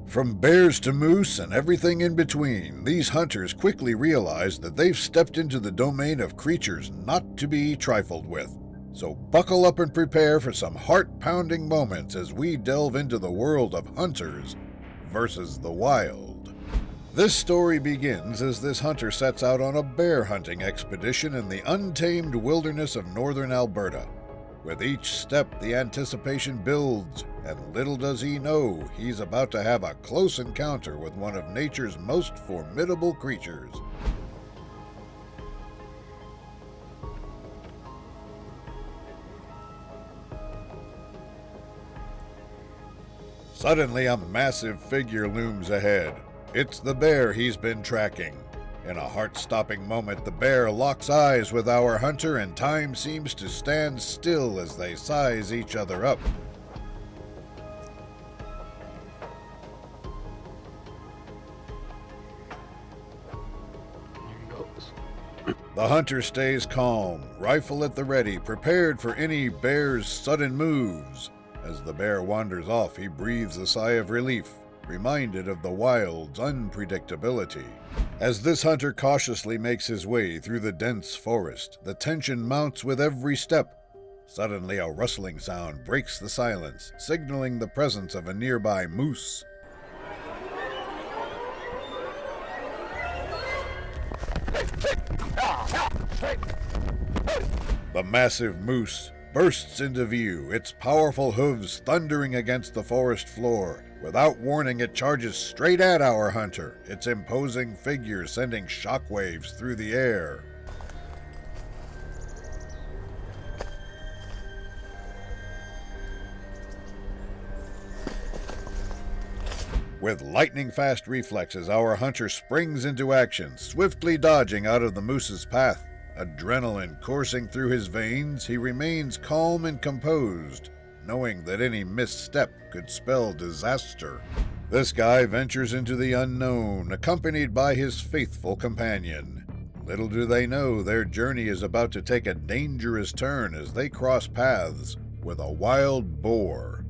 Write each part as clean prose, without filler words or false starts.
From bears to moose and everything in between, these hunters quickly realize that they've stepped into the domain of creatures not to be trifled with. So buckle up and prepare for some heart-pounding moments as we delve into the world of hunters versus the wild. This story begins as this hunter sets out on a bear hunting expedition in the untamed wilderness of northern Alberta. With each step, the anticipation builds, and little does he know he's about to have a close encounter with one of nature's most formidable creatures. Suddenly, a massive figure looms ahead. It's the bear he's been tracking. In a heart-stopping moment, the bear locks eyes with our hunter, and time seems to stand still as they size each other up. The hunter stays calm, rifle at the ready, prepared for any bear's sudden moves. As the bear wanders off, he breathes a sigh of relief, reminded of the wild's unpredictability. As this hunter cautiously makes his way through the dense forest, the tension mounts with every step. Suddenly, a rustling sound breaks the silence, signaling the presence of a nearby moose. The massive moose bursts into view, its powerful hooves thundering against the forest floor. Without warning, it charges straight at our hunter, its imposing figure sending shockwaves through the air. With lightning-fast reflexes, our hunter springs into action, swiftly dodging out of the moose's path. Adrenaline coursing through his veins, he remains calm and composed, knowing that any misstep could spell disaster. This guy ventures into the unknown, accompanied by his faithful companion. Little do they know their journey is about to take a dangerous turn as they cross paths with a wild boar.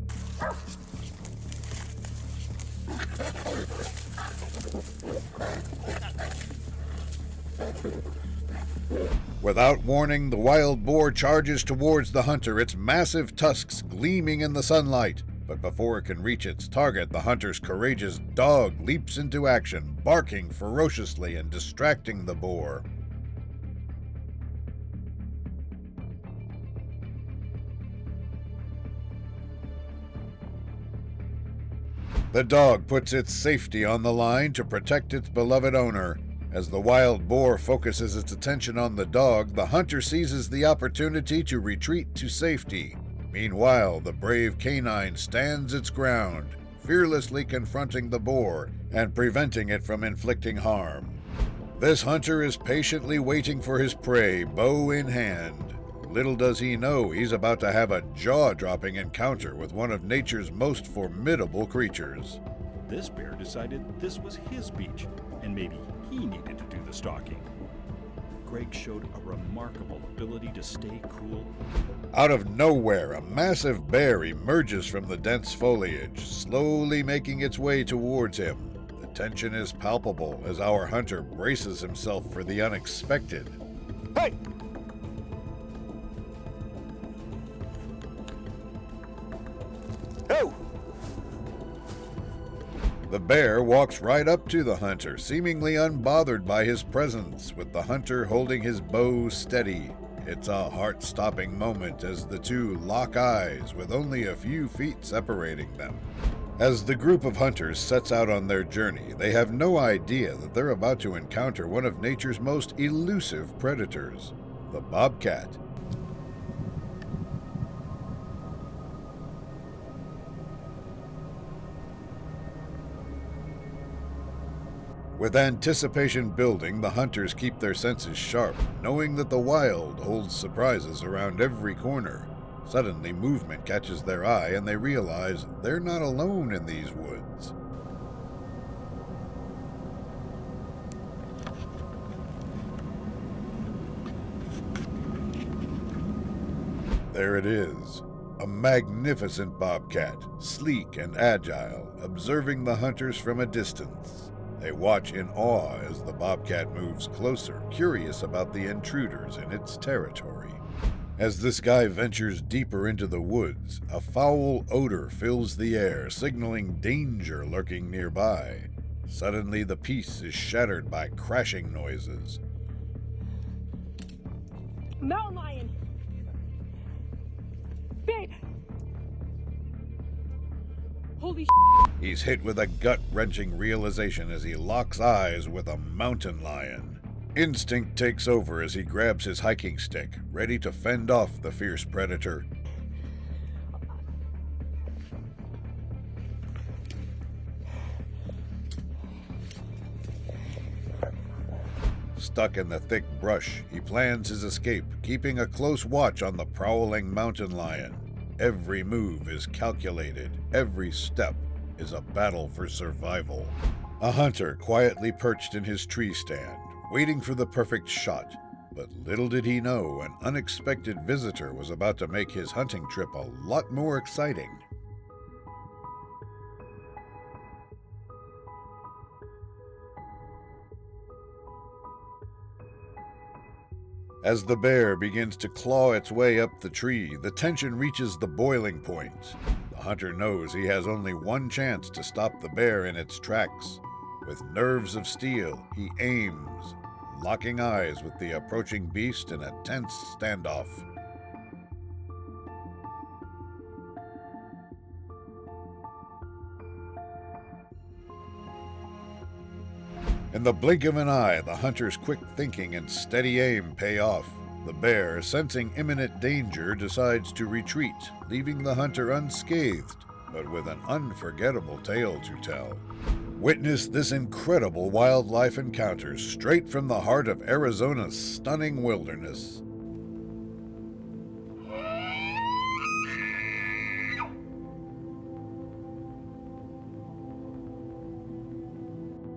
Without warning, the wild boar charges towards the hunter, its massive tusks gleaming in the sunlight. But before it can reach its target, the hunter's courageous dog leaps into action, barking ferociously and distracting the boar. The dog puts its safety on the line to protect its beloved owner. As the wild boar focuses its attention on the dog, the hunter seizes the opportunity to retreat to safety. Meanwhile, the brave canine stands its ground, fearlessly confronting the boar and preventing it from inflicting harm. This hunter is patiently waiting for his prey, bow in hand. Little does he know he's about to have a jaw-dropping encounter with one of nature's most formidable creatures. This bear decided this was his beach, and maybe he needed to do the stalking. Greg showed a remarkable ability to stay cool. Out of nowhere, a massive bear emerges from the dense foliage, slowly making its way towards him. The tension is palpable as our hunter braces himself for the unexpected. Hey! Oh! The bear walks right up to the hunter, seemingly unbothered by his presence, with the hunter holding his bow steady. It's a heart-stopping moment as the two lock eyes with only a few feet separating them. As the group of hunters sets out on their journey, they have no idea that they're about to encounter one of nature's most elusive predators, the bobcat. With anticipation building, the hunters keep their senses sharp, knowing that the wild holds surprises around every corner. Suddenly, movement catches their eye and they realize they're not alone in these woods. There it is, a magnificent bobcat, sleek and agile, observing the hunters from a distance. They watch in awe as the bobcat moves closer, curious about the intruders in its territory. As this guy ventures deeper into the woods, a foul odor fills the air, signaling danger lurking nearby. Suddenly, the peace is shattered by crashing noises. Mountain lion! Babe! Holy He's hit with a gut-wrenching realization as he locks eyes with a mountain lion. Instinct takes over as he grabs his hiking stick, ready to fend off the fierce predator. Stuck in the thick brush, he plans his escape, keeping a close watch on the prowling mountain lion. Every move is calculated, every step is a battle for survival. A hunter quietly perched in his tree stand, waiting for the perfect shot. But little did he know, an unexpected visitor was about to make his hunting trip a lot more exciting. As the bear begins to claw its way up the tree, the tension reaches the boiling point. The hunter knows he has only one chance to stop the bear in its tracks. With nerves of steel, he aims, locking eyes with the approaching beast in a tense standoff. In the blink of an eye, the hunter's quick thinking and steady aim pay off. The bear, sensing imminent danger, decides to retreat, leaving the hunter unscathed, but with an unforgettable tale to tell. Witness this incredible wildlife encounter straight from the heart of Arizona's stunning wilderness.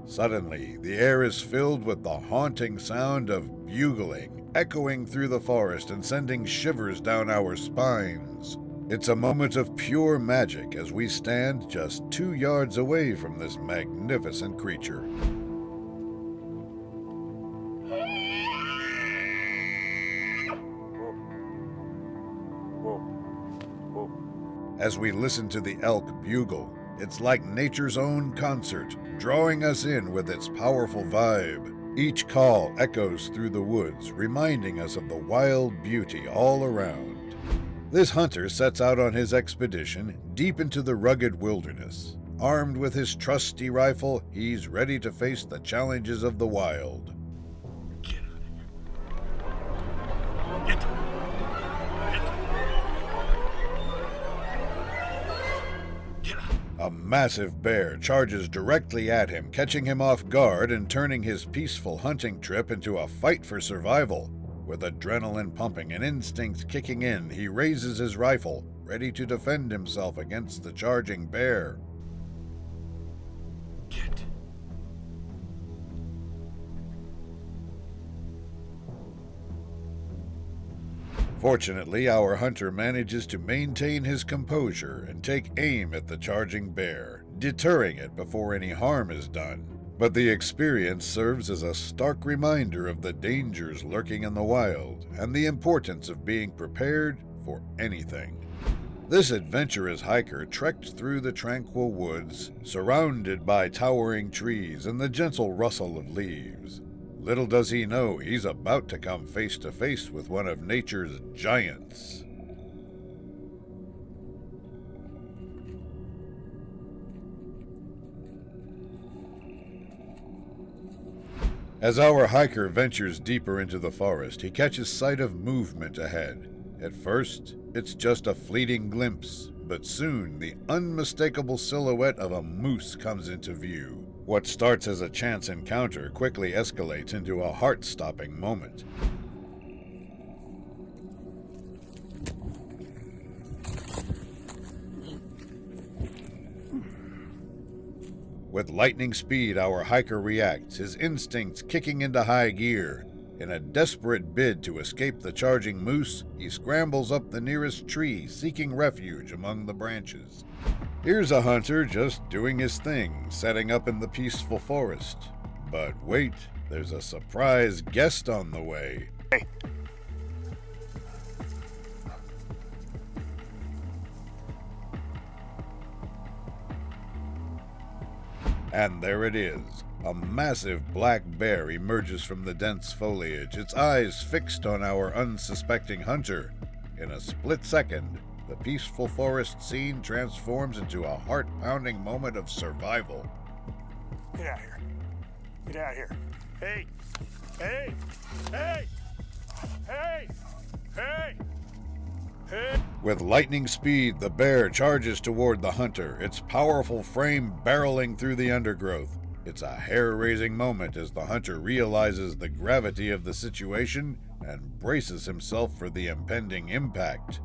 Suddenly, the air is filled with the haunting sound of bugling, echoing through the forest and sending shivers down our spines. It's a moment of pure magic as we stand just 2 yards away from this magnificent creature. As we listen to the elk bugle, it's like nature's own concert, drawing us in with its powerful vibe. Each call echoes through the woods, reminding us of the wild beauty all around. This hunter sets out on his expedition deep into the rugged wilderness. Armed with his trusty rifle, he's ready to face the challenges of the wild. Get out of here. Get. A massive bear charges directly at him, catching him off guard and turning his peaceful hunting trip into a fight for survival. With adrenaline pumping and instincts kicking in, he raises his rifle, ready to defend himself against the charging bear. Get. Fortunately, our hunter manages to maintain his composure and take aim at the charging bear, deterring it before any harm is done. But the experience serves as a stark reminder of the dangers lurking in the wild and the importance of being prepared for anything. This adventurous hiker trekked through the tranquil woods, surrounded by towering trees and the gentle rustle of leaves. Little does he know he's about to come face to face with one of nature's giants. As our hiker ventures deeper into the forest, he catches sight of movement ahead. At first, it's just a fleeting glimpse, but soon the unmistakable silhouette of a moose comes into view. What starts as a chance encounter quickly escalates into a heart-stopping moment. With lightning speed, our hiker reacts, his instincts kicking into high gear. In a desperate bid to escape the charging moose, he scrambles up the nearest tree, seeking refuge among the branches. Here's a hunter just doing his thing, setting up in the peaceful forest. But wait, there's a surprise guest on the way. Hey. And there it is. A massive black bear emerges from the dense foliage, its eyes fixed on our unsuspecting hunter. In a split second, the peaceful forest scene transforms into a heart-pounding moment of survival. Get out of here. Get out of here. Hey! Hey! Hey! Hey! Hey! Hey! With lightning speed, the bear charges toward the hunter, its powerful frame barreling through the undergrowth. It's a hair-raising moment as the hunter realizes the gravity of the situation and braces himself for the impending impact.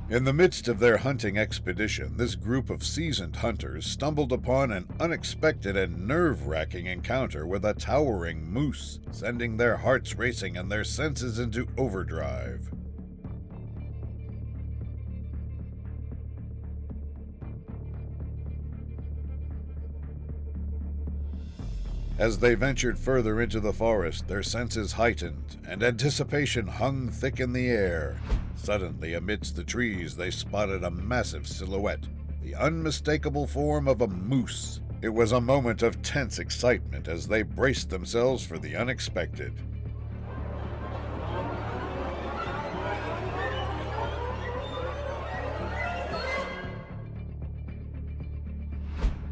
In the midst of their hunting expedition, this group of seasoned hunters stumbled upon an unexpected and nerve-wracking encounter with a towering moose, sending their hearts racing and their senses into overdrive. As they ventured further into the forest, their senses heightened, and anticipation hung thick in the air. Suddenly, amidst the trees, they spotted a massive silhouette, the unmistakable form of a moose. It was a moment of tense excitement as they braced themselves for the unexpected.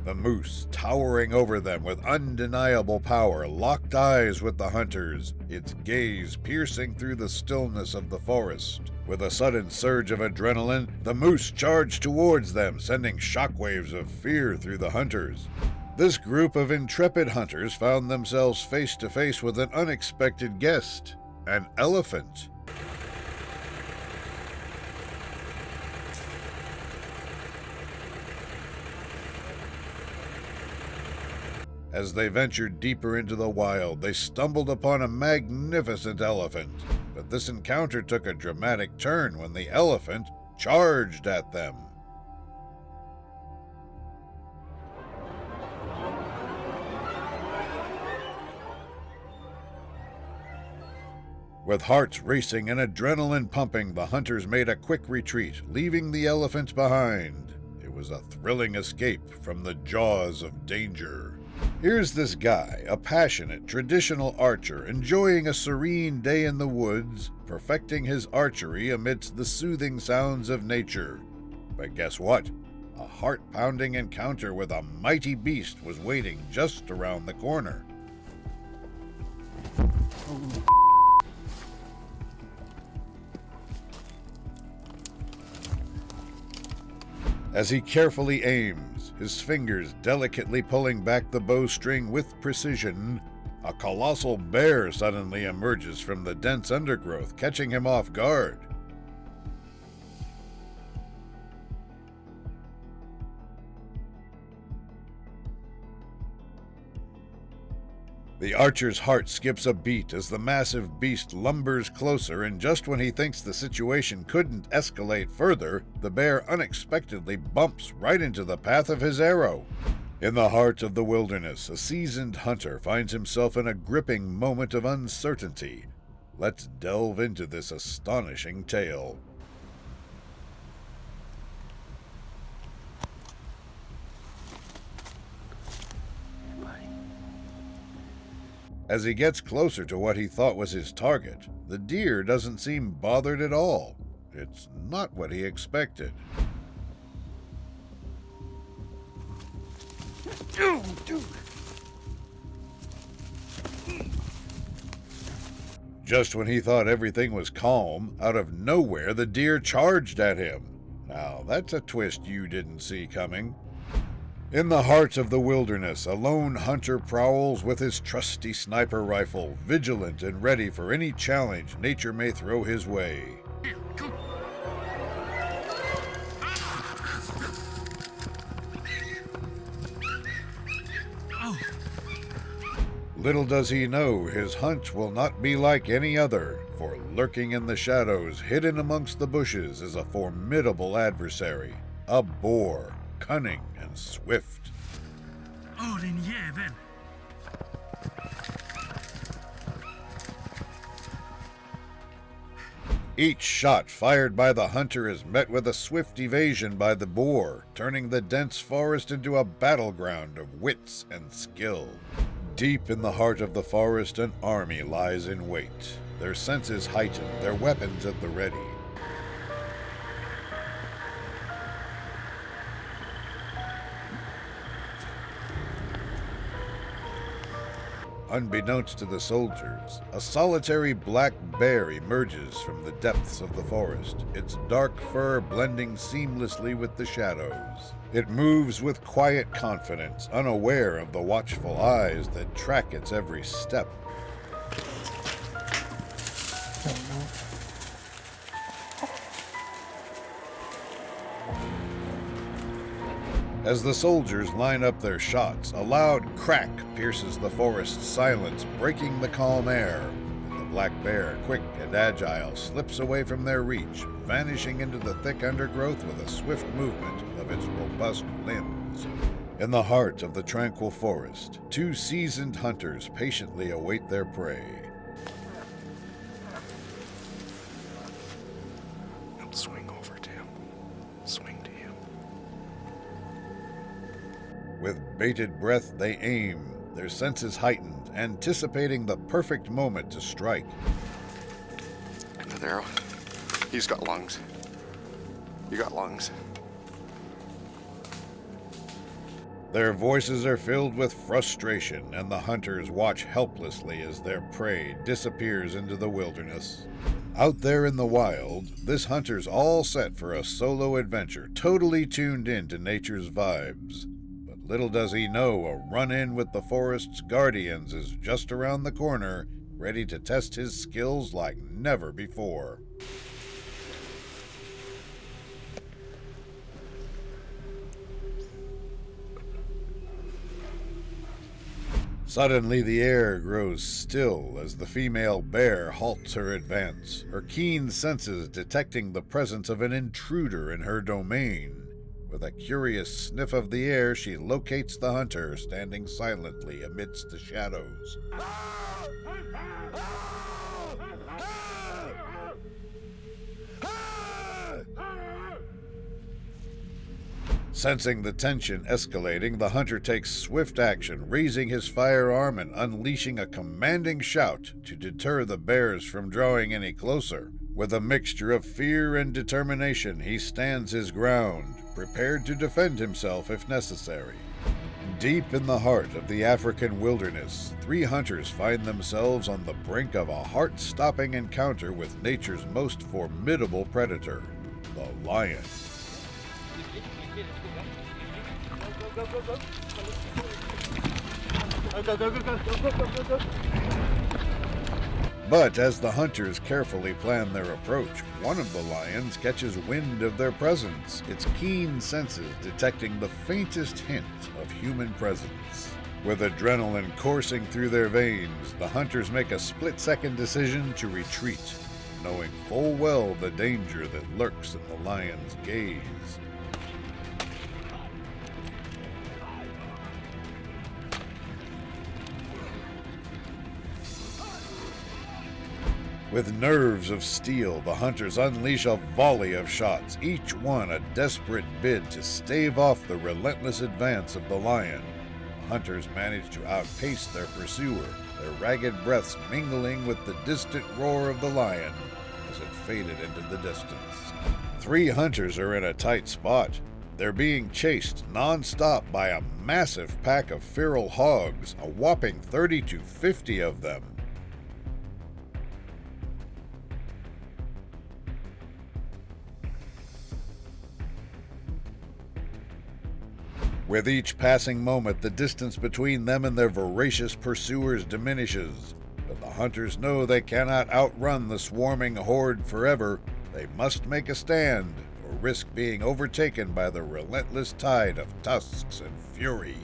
The moose, towering over them with undeniable power, locked eyes with the hunters, its gaze piercing through the stillness of the forest. With a sudden surge of adrenaline, the moose charged towards them, sending shockwaves of fear through the hunters. This group of intrepid hunters found themselves face to face with an unexpected guest, an elephant. As they ventured deeper into the wild, they stumbled upon a magnificent elephant. But this encounter took a dramatic turn when the elephant charged at them. With hearts racing and adrenaline pumping, the hunters made a quick retreat, leaving the elephant behind. It was a thrilling escape from the jaws of danger. Here's this guy, a passionate, traditional archer, enjoying a serene day in the woods, perfecting his archery amidst the soothing sounds of nature. But guess what? A heart-pounding encounter with a mighty beast was waiting just around the corner. As he carefully aims, his fingers delicately pulling back the bowstring with precision, a colossal bear suddenly emerges from the dense undergrowth, catching him off guard. The archer's heart skips a beat as the massive beast lumbers closer, and just when he thinks the situation couldn't escalate further, the bear unexpectedly bumps right into the path of his arrow. In the heart of the wilderness, a seasoned hunter finds himself in a gripping moment of uncertainty. Let's delve into this astonishing tale. As he gets closer to what he thought was his target, the deer doesn't seem bothered at all. It's not what he expected. Just when he thought everything was calm, out of nowhere the deer charged at him. Now that's a twist you didn't see coming. In the heart of the wilderness, a lone hunter prowls with his trusty sniper rifle, vigilant and ready for any challenge nature may throw his way. Little does he know his hunt will not be like any other, for lurking in the shadows, hidden amongst the bushes, is a formidable adversary, a boar, cunning and swift. Oh, din jävel! Each shot fired by the hunter is met with a swift evasion by the boar, turning the dense forest into a battleground of wits and skill. Deep in the heart of the forest, an army lies in wait, their senses heightened, their weapons at the ready. Unbeknownst to the soldiers, a solitary black bear emerges from the depths of the forest, its dark fur blending seamlessly with the shadows. It moves with quiet confidence, unaware of the watchful eyes that track its every step. As the soldiers line up their shots, a loud crack pierces the forest's silence, breaking the calm air. The black bear, quick and agile, slips away from their reach, vanishing into the thick undergrowth with a swift movement of its robust limbs. In the heart of the tranquil forest, two seasoned hunters patiently await their prey. Don't swing over to him. Swing to you. With bated breath, they aim, their senses heightened, anticipating the perfect moment to strike. Another arrow. He's got lungs. You got lungs. Their voices are filled with frustration, and the hunters watch helplessly as their prey disappears into the wilderness. Out there in the wild, this hunter's all set for a solo adventure, totally tuned in to nature's vibes. But little does he know a run-in with the forest's guardians is just around the corner, ready to test his skills like never before. Suddenly the air grows still as the female bear halts her advance, her keen senses detecting the presence of an intruder in her domain. With a curious sniff of the air, she locates the hunter standing silently amidst the shadows. Sensing the tension escalating, the hunter takes swift action, raising his firearm and unleashing a commanding shout to deter the bears from drawing any closer. With a mixture of fear and determination, he stands his ground, prepared to defend himself if necessary. Deep in the heart of the African wilderness, three hunters find themselves on the brink of a heart-stopping encounter with nature's most formidable predator, the lion. But as the hunters carefully plan their approach, one of the lions catches wind of their presence, its keen senses detecting the faintest hint of human presence. With adrenaline coursing through their veins, the hunters make a split-second decision to retreat, knowing full well the danger that lurks in the lion's gaze. With nerves of steel, the hunters unleash a volley of shots, each one a desperate bid to stave off the relentless advance of the lion. The hunters manage to outpace their pursuer, their ragged breaths mingling with the distant roar of the lion as it faded into the distance. Three hunters are in a tight spot. They're being chased non-stop by a massive pack of feral hogs, a whopping 30 to 50 of them. With each passing moment, the distance between them and their voracious pursuers diminishes. But the hunters know they cannot outrun the swarming horde forever. They must make a stand, or risk being overtaken by the relentless tide of tusks and fury.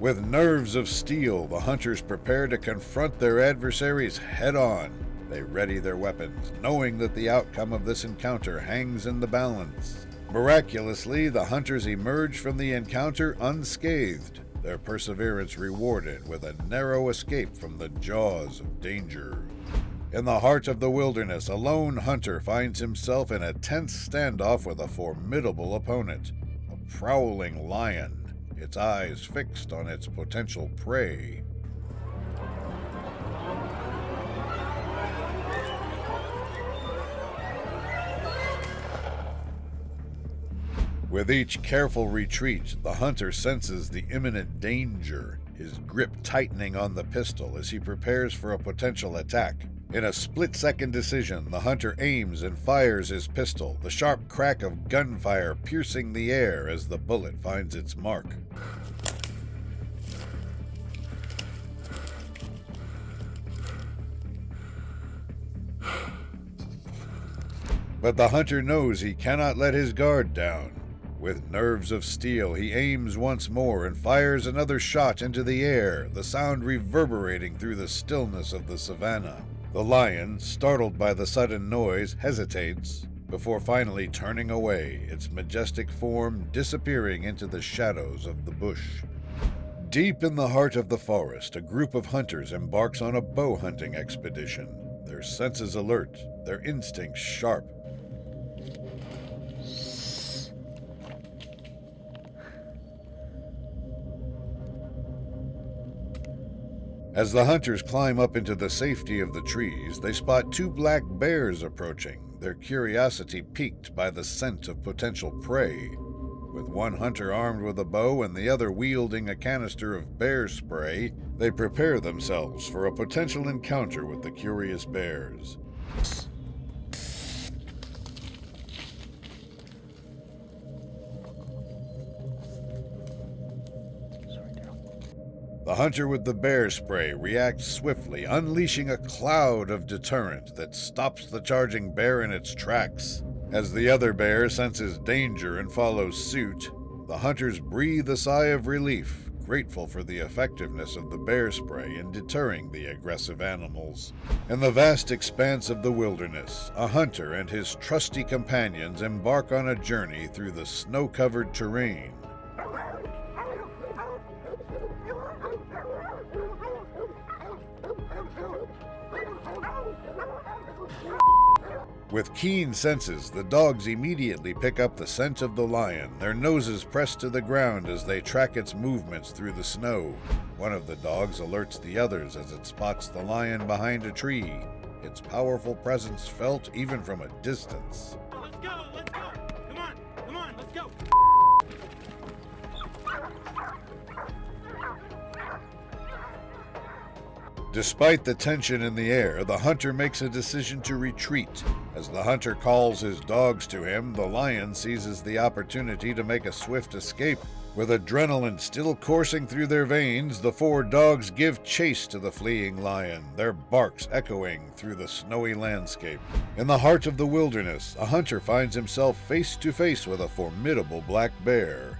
With nerves of steel, the hunters prepare to confront their adversaries head-on. They ready their weapons, knowing that the outcome of this encounter hangs in the balance. Miraculously, the hunters emerge from the encounter unscathed, their perseverance rewarded with a narrow escape from the jaws of danger. In the heart of the wilderness, a lone hunter finds himself in a tense standoff with a formidable opponent, a prowling lion, its eyes fixed on its potential prey. With each careful retreat, the hunter senses the imminent danger, his grip tightening on the pistol as he prepares for a potential attack. In a split-second decision, the hunter aims and fires his pistol, the sharp crack of gunfire piercing the air as the bullet finds its mark. But the hunter knows he cannot let his guard down. With nerves of steel, he aims once more and fires another shot into the air, the sound reverberating through the stillness of the savannah. The lion, startled by the sudden noise, hesitates, before finally turning away, its majestic form disappearing into the shadows of the bush. Deep in the heart of the forest, a group of hunters embarks on a bow hunting expedition, their senses alert, their instincts sharp. As the hunters climb up into the safety of the trees, they spot two black bears approaching, their curiosity piqued by the scent of potential prey. With one hunter armed with a bow and the other wielding a canister of bear spray, they prepare themselves for a potential encounter with the curious bears. The hunter with the bear spray reacts swiftly, unleashing a cloud of deterrent that stops the charging bear in its tracks. As the other bear senses danger and follows suit, the hunters breathe a sigh of relief, grateful for the effectiveness of the bear spray in deterring the aggressive animals. In the vast expanse of the wilderness, a hunter and his trusty companions embark on a journey through the snow-covered terrain. With keen senses, the dogs immediately pick up the scent of the lion, their noses pressed to the ground as they track its movements through the snow. One of the dogs alerts the others as it spots the lion behind a tree, its powerful presence felt even from a distance. Let's go! Come on, let's go! Despite the tension in the air, the hunter makes a decision to retreat. As the hunter calls his dogs to him, the lion seizes the opportunity to make a swift escape. With adrenaline still coursing through their veins, the four dogs give chase to the fleeing lion, their barks echoing through the snowy landscape. In the heart of the wilderness, a hunter finds himself face to face with a formidable black bear.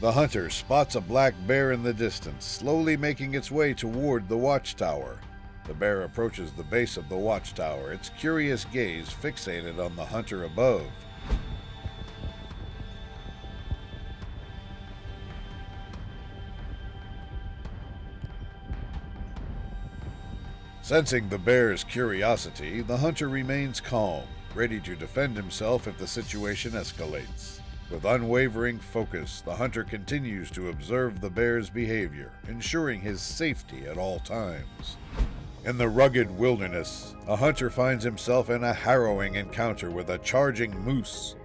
The hunter spots a black bear in the distance, slowly making its way toward the watchtower. The bear approaches the base of the watchtower, its curious gaze fixated on the hunter above. Sensing the bear's curiosity, the hunter remains calm, ready to defend himself if the situation escalates. With unwavering focus, the hunter continues to observe the bear's behavior, ensuring his safety at all times. In the rugged wilderness, a hunter finds himself in a harrowing encounter with a charging moose.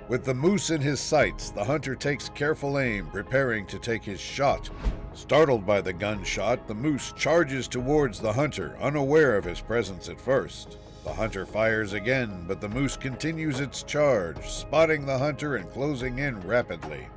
With the moose in his sights, the hunter takes careful aim, preparing to take his shot. Startled by the gunshot, the moose charges towards the hunter, unaware of his presence at first. The hunter fires again, but the moose continues its charge, spotting the hunter and closing in rapidly.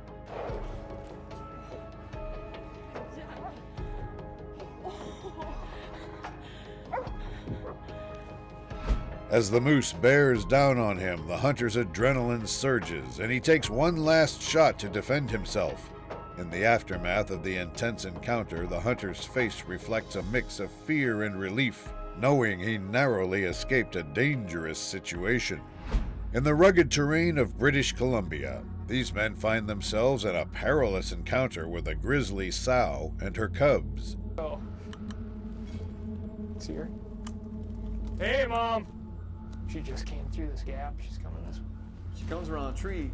As the moose bears down on him, the hunter's adrenaline surges, and he takes one last shot to defend himself. In the aftermath of the intense encounter, the hunter's face reflects a mix of fear and relief, knowing he narrowly escaped a dangerous situation. In the rugged terrain of British Columbia, these men find themselves in a perilous encounter with a grizzly sow and her cubs. Oh. See her? Hey, Mom! She just came through this gap. She's coming this way. She comes around a tree.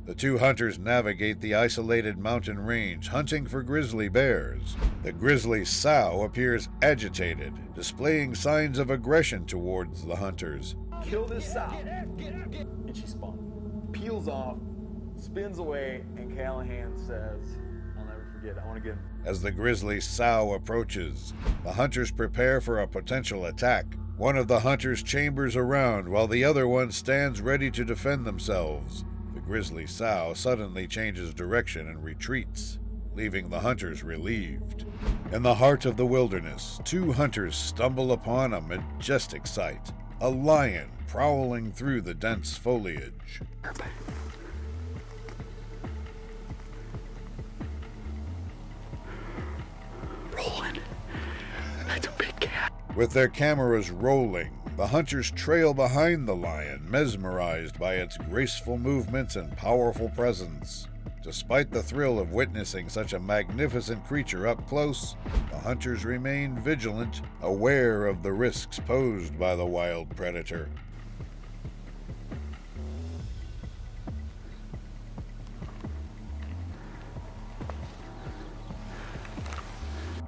The two hunters navigate the isolated mountain range, hunting for grizzly bears. The grizzly sow appears agitated, displaying signs of aggression towards the hunters. Kill this sow. And she spun. Peels off, spins away, and Callahan says, I'll never forget, I want to get him. As the grizzly sow approaches, the hunters prepare for a potential attack. One of the hunters chambers around while the other one stands ready to defend themselves. The grizzly sow suddenly changes direction and retreats, leaving the hunters relieved. In the heart of the wilderness, two hunters stumble upon a majestic sight, a lion prowling through the dense foliage. Rolling. That's a big cat. With their cameras rolling, the hunters trail behind the lion, mesmerized by its graceful movements and powerful presence. Despite the thrill of witnessing such a magnificent creature up close, the hunters remain vigilant, aware of the risks posed by the wild predator.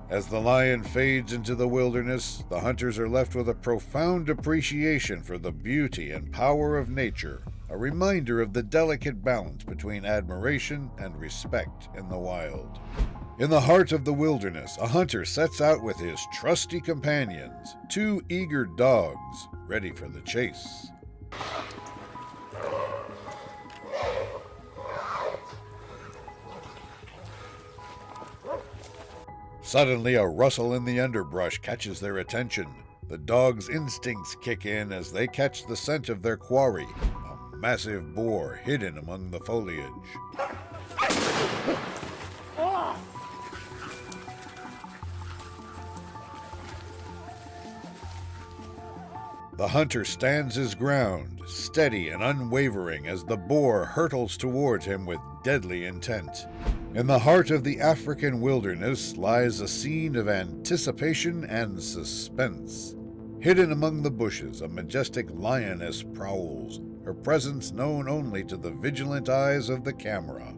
As the lion fades into the wilderness, the hunters are left with a profound appreciation for the beauty and power of nature, a reminder of the delicate balance between admiration and respect in the wild. In the heart of the wilderness, a hunter sets out with his trusty companions, two eager dogs, ready for the chase. Suddenly, a rustle in the underbrush catches their attention. The dogs' instincts kick in as they catch the scent of their quarry, a massive boar hidden among the foliage. The hunter stands his ground, steady and unwavering as the boar hurtles towards him with deadly intent. In the heart of the African wilderness lies a scene of anticipation and suspense. Hidden among the bushes, a majestic lioness prowls, her presence known only to the vigilant eyes of the camera.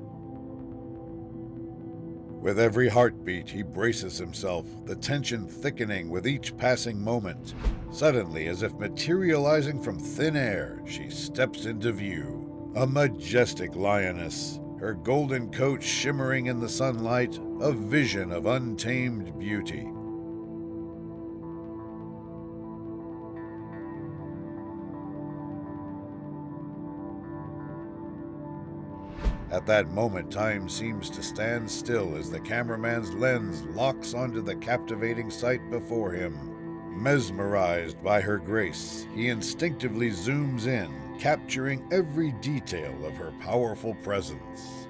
With every heartbeat, he braces himself, the tension thickening with each passing moment. Suddenly, as if materializing from thin air, she steps into view. A majestic lioness, her golden coat shimmering in the sunlight, a vision of untamed beauty. At that moment, time seems to stand still as the cameraman's lens locks onto the captivating sight before him. Mesmerized by her grace, he instinctively zooms in, capturing every detail of her powerful presence.